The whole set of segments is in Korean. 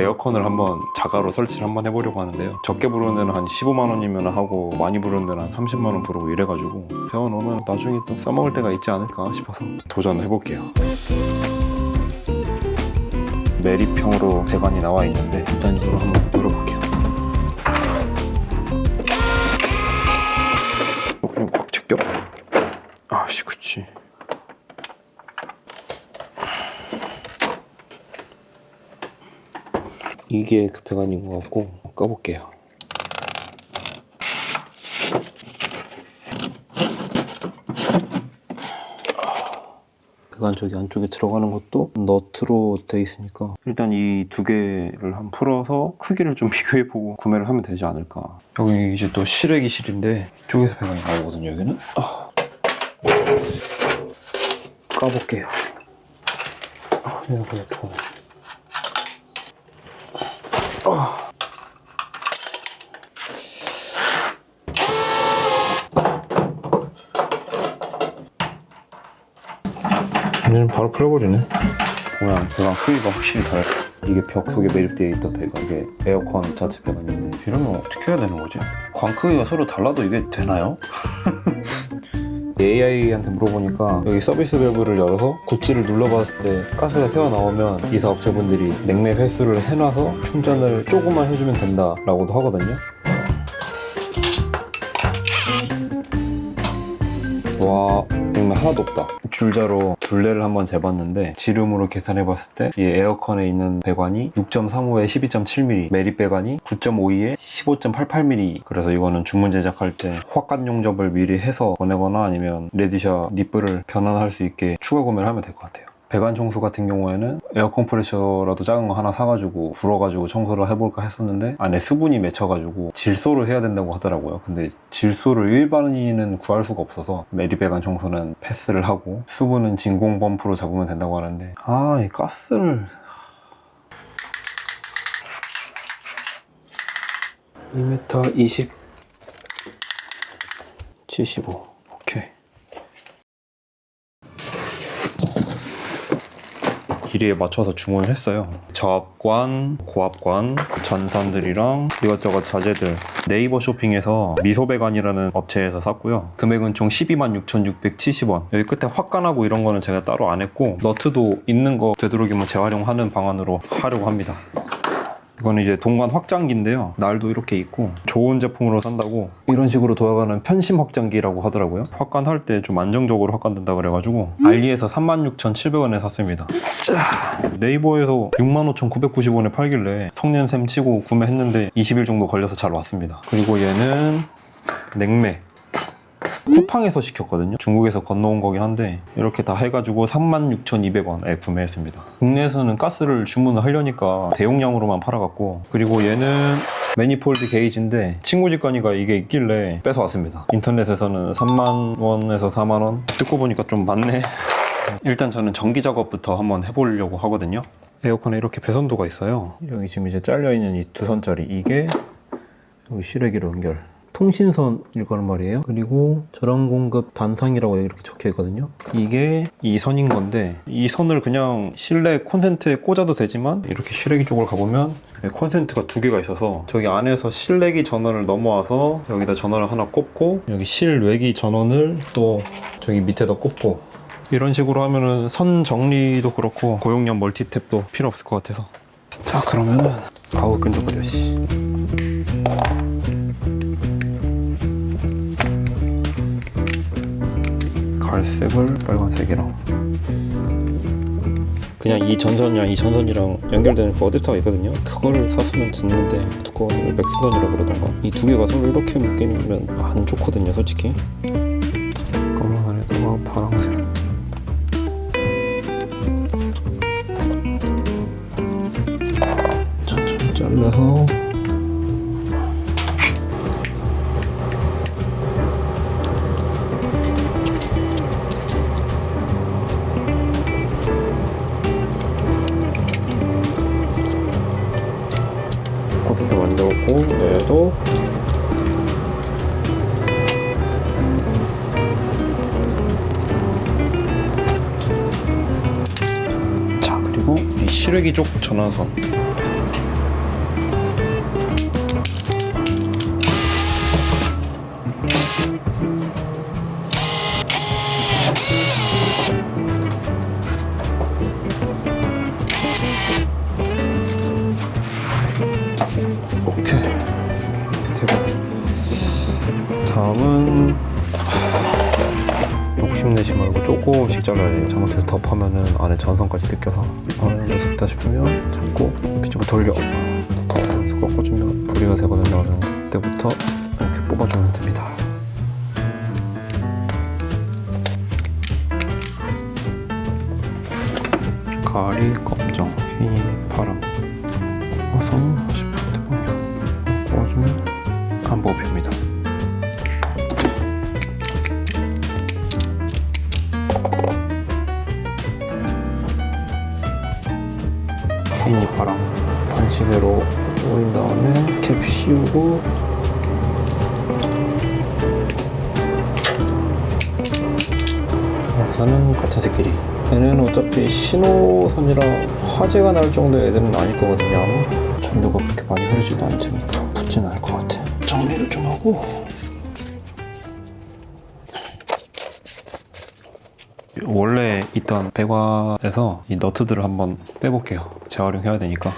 에어컨을 한번 자가로 설치를 한번 해보려고 하는데요. 적게 부르는 데는 한 15만 원이면 하고 많이 부르는 데는 한 30만 원 부르고 이래가지고 배워놓으면 나중에 또 써먹을 때가 있지 않을까 싶어서 도전해볼게요. 메리평으로 배관이 나와 있는데 일단 이걸로 한번 열어볼게요. 그냥 꽉 제껴? 아씨, 그치. 이게 그 배관인 것 같고 꺼볼게요. 배관 저기 안쪽에 들어가는 것도 너트로 돼 있으니까 일단 이 두 개를 한번 풀어서 크기를 좀 비교해보고 구매를 하면 되지 않을까. 여기 이제 또 실외기실인데 이쪽에서 배관이 나오거든요. 여기는 까볼게요. 이거 또 얘는 바로 풀어버리네. 모양 배관 크기가 확실히 달라. 이게 벽 속에 매립되어 있던 배관, 이게 에어컨 자체 배관인데 이러면 어떻게 해야 되는 거지? 광 크기가 서로 달라도 이게 되나요? AI한테 물어보니까 여기 서비스 밸브를 열어서 구찌를 눌러봤을 때 가스가 새어나오면 이사 업체분들이 냉매 회수를 해놔서 충전을 조금만 해주면 된다라고도 하거든요. 와, 냉매 하나도 없다. 줄자로 둘레를 한번 재봤는데 지름으로 계산해봤을 때 이 에어컨에 있는 배관이 6.35에 12.7mm, 매립 배관이 9.52에 15.88mm. 그래서 이거는 주문 제작할 때 확관 용접을 미리 해서 보내거나 아니면 레디샤 니플을 변환할 수 있게 추가 구매를 하면 될 것 같아요. 배관 청소 같은 경우에는 에어 컴프레셔라도 작은 거 하나 사가지고 불어가지고 청소를 해볼까 했었는데 안에 수분이 맺혀가지고 질소를 해야 된다고 하더라고요. 근데 질소를 일반인은 구할 수가 없어서 매립 배관 청소는 패스를 하고 수분은 진공 펌프로 잡으면 된다고 하는데 이 가스를 2m 20 75 오케이. 길이에 맞춰서 주문을 했어요. 저압관, 고압관, 전선들이랑 이것저것 자재들 네이버 쇼핑에서 미소배관이라는 업체에서 샀고요. 금액은 총 126,670원. 여기 끝에 확관하고 이런 거는 제가 따로 안 했고 너트도 있는 거 되도록이면 재활용하는 방안으로 하려고 합니다. 이거는 이제 동관 확장기인데요. 날도 이렇게 있고 좋은 제품으로 산다고 이런 식으로 돌아가는 편심 확장기라고 하더라고요. 확관할 때 좀 안정적으로 확관된다 그래가지고 알리에서 36,700원에 샀습니다. 자, 네이버에서 65,990원에 팔길래 성년샘 치고 구매했는데 20일 정도 걸려서 잘 왔습니다. 그리고 얘는 냉매 쿠팡에서 시켰거든요. 중국에서 건너온 거긴 한데 이렇게 다 해가지고 36,200원에 구매했습니다. 국내에서는 가스를 주문을 하려니까 대용량으로만 팔아갖고. 그리고 얘는 매니폴드 게이지인데 친구 집 가니까 이게 있길래 뺏어왔습니다. 인터넷에서는 3만원에서 4만원 듣고 보니까 좀 많네. 일단 저는 전기 작업부터 한번 해보려고 하거든요. 에어컨에 이렇게 배선도가 있어요. 여기 지금 이제 잘려있는 이 두 선짜리, 이게 여기 실외기로 연결, 통신선일 거란 말이에요. 그리고 전원 공급 단상이라고 이렇게 적혀 있거든요. 이게 이 선인 건데 이 선을 그냥 실내 콘센트에 꽂아도 되지만 이렇게 실외기 쪽으로 가보면 콘센트가 두 개가 있어서 저기 안에서 실내기 전원을 넘어와서 여기다 전원을 하나 꼽고 여기 실외기 전원을 또 저기 밑에다 꼽고 이런 식으로 하면은 선 정리도 그렇고 고용량 멀티탭도 필요 없을 것 같아서. 자, 그러면은 아우 끈적거려 씨. 갈색을 빨간색이랑 그냥 이 전선이랑 이 전선이랑 연결되는 그 어댑터가 있거든요. 그거를 샀으면 됐는데 두꺼워서 맥스선이라 그러던가 이 두 개가 서로 이렇게 묶이면 안 좋거든요 솔직히. 검은 안에다가 파란색 천천히 잘라서 코트도 만들었고 얘도 자, 그리고 이 실외기 쪽 전원선 말고 조금씩 잘라야 돼요. 잘못해서 더 파면은 안에 전선까지 뜯겨서 반을 섰다 싶으면 잡고 밑으로 돌려 그래서 꺾어주면 분리가 되거든요. 어느 정도 그때부터 이렇게 뽑아주면 됩니다. 가리, 검정, 흰, 파랑 꼽아서 10% 방향 꼽아주면 안 뽑힙니다. 흰이 파랑 반시계로 조인 다음에 캡 씌우고 여기서는 같은 새끼리. 얘는 어차피 신호선이랑 화재가 날 정도의 애들은 아닐 거거든요. 아마 전류가 그렇게 많이 흐르지도 않으니까 붙진 않을 것 같아. 정리를 좀 하고 원래 있던 배관에서 이 너트들을 한번 빼볼게요. 재활용해야 되니까.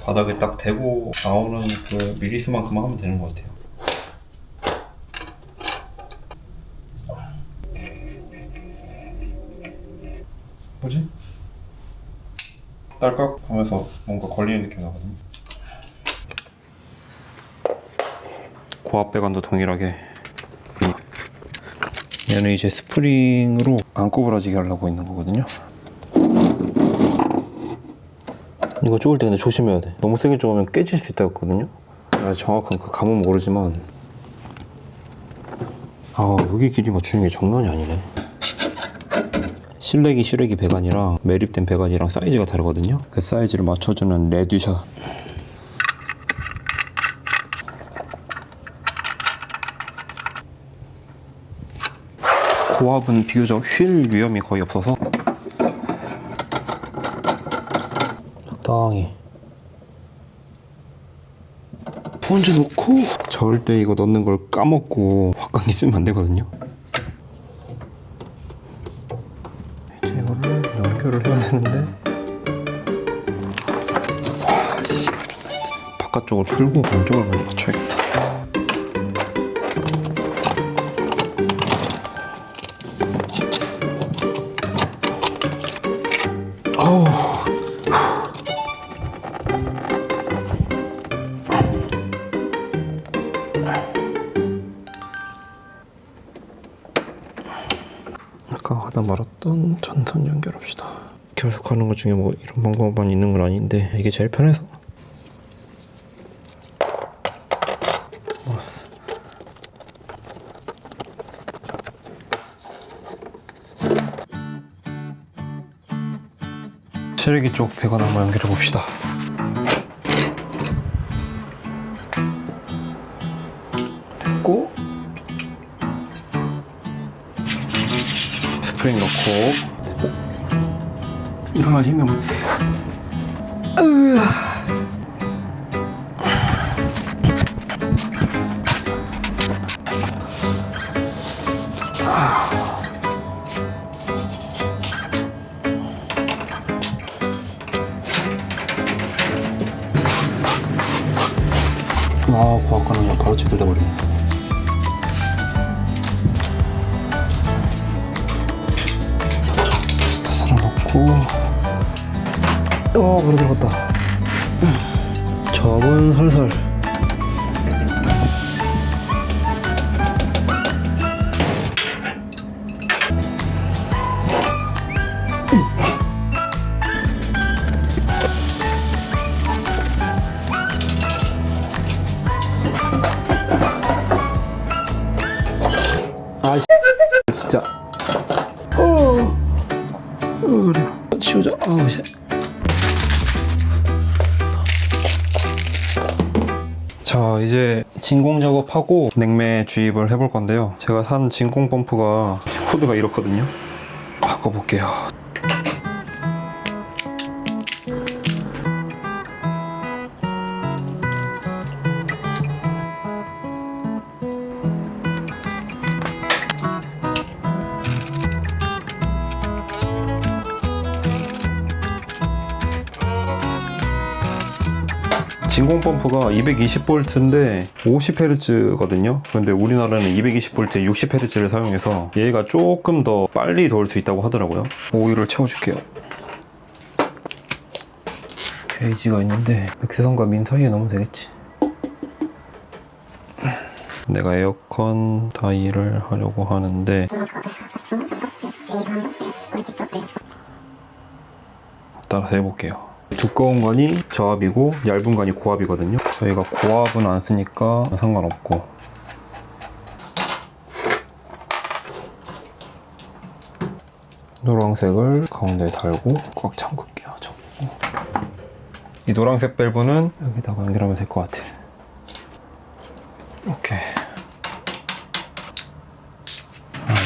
바닥에 딱 대고 나오는 그 미리수만큼만 하면 되는 것 같아요. 뭐지? 딸깍 하면서 뭔가 걸리는 느낌 나거든요. 고압 배관도 동일하게. 얘는 이제 스프링으로 안 구부러지게 하려고 있는 거거든요. 이거 쪼을 때 근데 조심해야 돼. 너무 세게 쪼으면 깨질 수 있다고 했거든요. 정확한 그 감은 모르지만 여기 길이 맞추는 게 장난이 아니네. 실내기 배관이랑 매립된 배관이랑 사이즈가 다르거든요. 그 사이즈를 맞춰주는 레듀샷. 고압은 비교적 휠 위험이 거의 없어서 적당히 펀즈 놓고 절대 이거 넣는 걸 까먹고 확강기 쓰면 안 되거든요. 이제 이거를 연결을 해야 되는데 바깥쪽을 풀고 안쪽을 먼저 맞춰야겠다. 아까 하다 말았던 전선 연결합시다. 결속하는 것 중에 뭐 이런 방법만 있는 건 아닌데 이게 제일 편해서. 실외기 쪽 배관 한번 연결해 봅시다. 됐고 스프링 넣고 됐다. 일어날 힘이 없네. 고압관은 그냥 바로 체결돼버리네. 다 살아놓고 바로 들어갔다. 접은 살살. 진짜 어려. 치우자. 자, 이제 진공 작업하고 냉매 주입을 해볼 건데요. 제가 산 진공 펌프가 코드가 이렇거든요. 바꿔볼게요. 진공 펌프가 220V인데 50Hz거든요. 근데 우리나라는 220V에 60Hz를 사용해서 얘가 조금 더 빨리 돌 수 있다고 하더라고요. 오일을 채워줄게요. 게이지가 있는데 백세선과 민 사이에 넣으면 되겠지. 내가 에어컨 다이를 하려고 하는데 따라서 해볼게요. 두꺼운 관이 저압이고 얇은 관이 고압이거든요. 저희가 고압은 안 쓰니까 상관없고, 노란색을 가운데에 달고 꽉 잠글게요. 이 노란색 밸브는 여기다가 연결하면 될 것 같아. 오케이.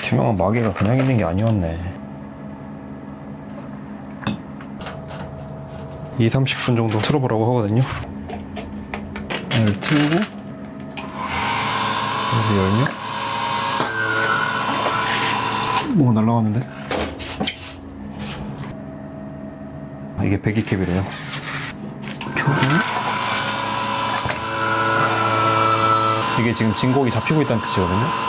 투명한 마개가 그냥 있는 게 아니었네. 20-30분 정도 틀어보라고 하거든요. 얘를 틀고 여기 열면 뭐가 날라왔는데? 이게 배기캡이래요. 켜고 이게 지금 진공이 잡히고 있다는 뜻이거든요.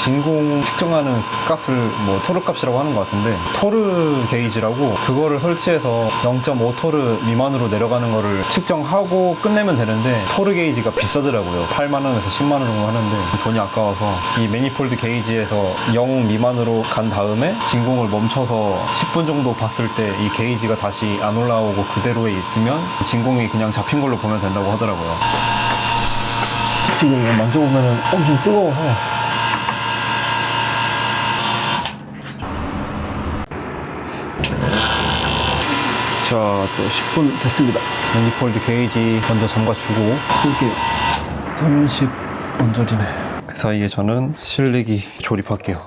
진공 측정하는 값을 뭐 토르 값이라고 하는 것 같은데, 토르 게이지라고 그거를 설치해서 0.5토르 미만으로 내려가는 거를 측정하고 끝내면 되는데, 토르 게이지가 비싸더라고요. 8만원에서 10만원 정도 하는데 돈이 아까워서 이 매니폴드 게이지에서 0 미만으로 간 다음에 진공을 멈춰서 10분 정도 봤을 때 이 게이지가 다시 안 올라오고 그대로에 있으면 진공이 그냥 잡힌 걸로 보면 된다고 하더라고요. 지금 만져보면 엄청 뜨거워서 자, 또 10분 됐습니다. 매니폴드 게이지 먼저 잠가주고 끌게요. 30언저리네. 그 사이에 저는 실내기 조립할게요.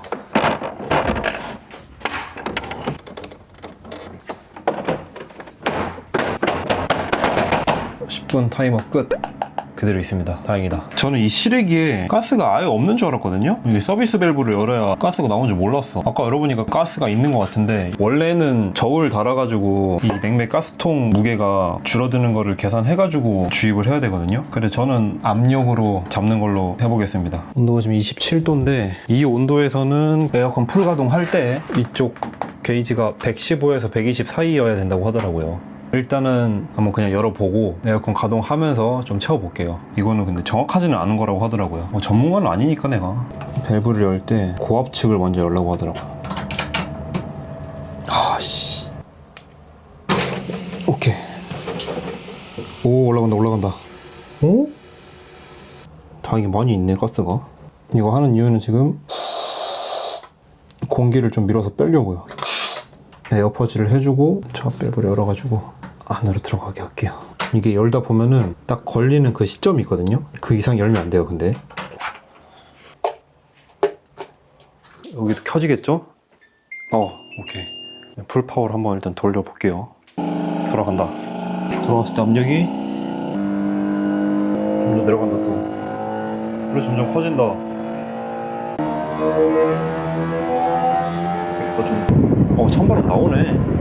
10분 타이머 끝. 그대로 있습니다. 다행이다. 저는 이 실외기에 가스가 아예 없는 줄 알았거든요. 이게 서비스 밸브를 열어야 가스가 나온 줄 몰랐어. 아까 열어보니까 가스가 있는 것 같은데, 원래는 저울 달아가지고 이 냉매 가스통 무게가 줄어드는 거를 계산해가지고 주입을 해야 되거든요. 그래서 저는 압력으로 잡는 걸로 해보겠습니다. 온도가 지금 27도인데 이 온도에서는 에어컨 풀 가동할 때 이쪽 게이지가 115에서 120 사이여야 된다고 하더라고요. 일단은 한번 그냥 열어보고 에어컨 가동하면서 좀 채워볼게요. 이거는 근데 정확하지는 않은 거라고 하더라고요. 뭐 전문가는 아니니까 내가. 밸브를 열 때 고압 측을 먼저 열라고 하더라고요. 아씨. 오케이. 오, 올라간다. 오? 다 이게 많이 있네, 가스가. 이거 하는 이유는 지금 공기를 좀 밀어서 빼려고요. 에어퍼지를 해주고 저 밸브를 열어가지고 안으로 들어가게 할게요. 이게 열다 보면은 딱 걸리는 그 시점이 있거든요. 그 이상 열면 안 돼요. 근데 여기도 켜지겠죠? 오케이. 풀 파워를 한번 일단 돌려볼게요. 돌아간다. 돌아갔을 때 압력이 좀 더 내려간다. 또 그래, 점점 커진다. 찬바람 나오네.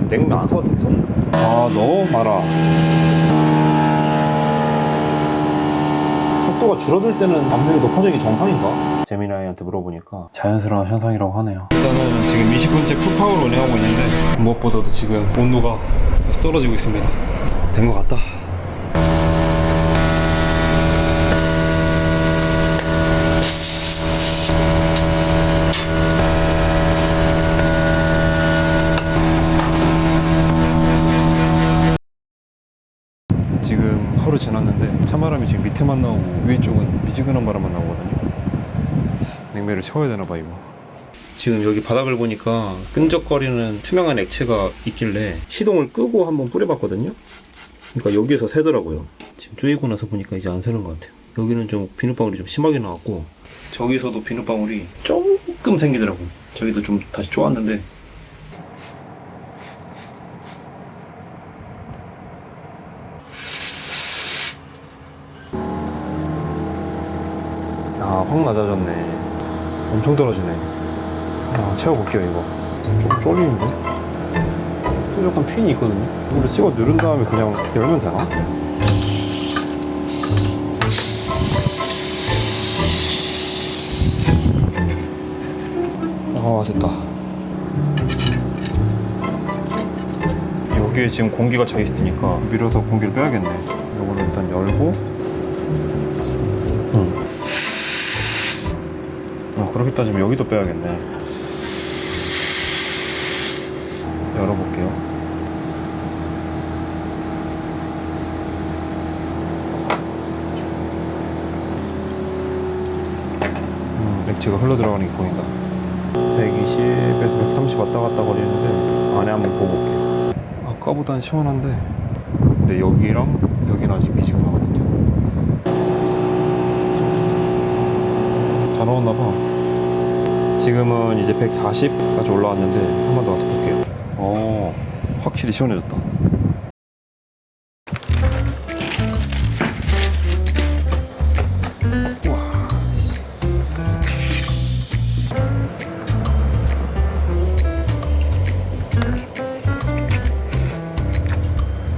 냉면 안 사도 됐었네. 너무 많아. 속도가 줄어들 때는 압력이 높아지는 게 정상인가? 재미나이한테 물어보니까 자연스러운 현상이라고 하네요. 일단은 지금 20분째 풀파워로 운행하고 있는데 무엇보다도 지금 온도가 떨어지고 있습니다. 된 것 같다. 지금 하루 지났는데 찬바람이 지금 밑에만 나오고 위에 쪽은 미지근한 바람만 나오거든요. 냉매를 채워야 되나봐 이거. 지금 여기 바닥을 보니까 끈적거리는 투명한 액체가 있길래 시동을 끄고 한번 뿌려봤거든요. 그러니까 여기에서 새더라고요. 지금 쪼이고 나서 보니까 이제 안 새는 것 같아요. 여기는 좀 비눗방울이 좀 심하게 나왔고, 저기서도 비눗방울이 조금 생기더라고. 저기도 좀 다시 쪼았는데 확 낮아졌네. 엄청 떨어지네. 채워볼게요. 이거 좀 쫄리는데? 뾰족한 핀이 있거든요. 이거 찍어 누른 다음에 그냥 열면 되나? 됐다. 여기에 지금 공기가 차 있으니까 밀어서 공기를 빼야겠네. 이거를 일단 열고. 그렇게 따지면 여기도 빼야겠네. 열어볼게요. 액체가 흘러 들어가는 게 보인다. 120에서 130 왔다 갔다 거리는데 안에 한번 보고 올게요. 아까보단 시원한데 근데 여기랑 여기는 아직 미지근하거든요. 다 넣었나봐. 지금은 이제 140까지 올라왔는데 한 번 더 가서 볼게요. 확실히 시원해졌다. 우와.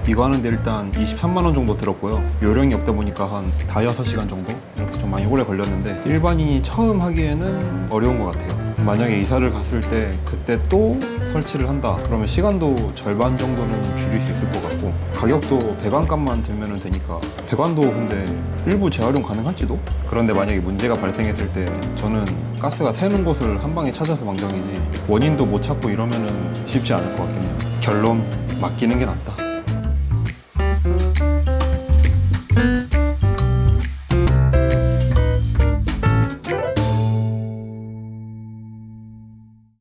이거 하는데 일단 23만원 정도 들었고요. 요령이 없다 보니까 한 5-6시간 정도? 이렇게 좀 많이 오래 걸렸는데 일반인이 처음 하기에는 어려운 것 같아요. 만약에 이사를 갔을 때 그때 또 설치를 한다 그러면 시간도 절반 정도는 줄일 수 있을 것 같고 가격도 배관값만 들면 되니까 배관도 근데 일부 재활용 가능할지도? 그런데 만약에 문제가 발생했을 때 저는 가스가 새는 곳을 한 방에 찾아서 망정이지 원인도 못 찾고 이러면은 쉽지 않을 것 같긴 해요. 결론, 맡기는 게 낫다.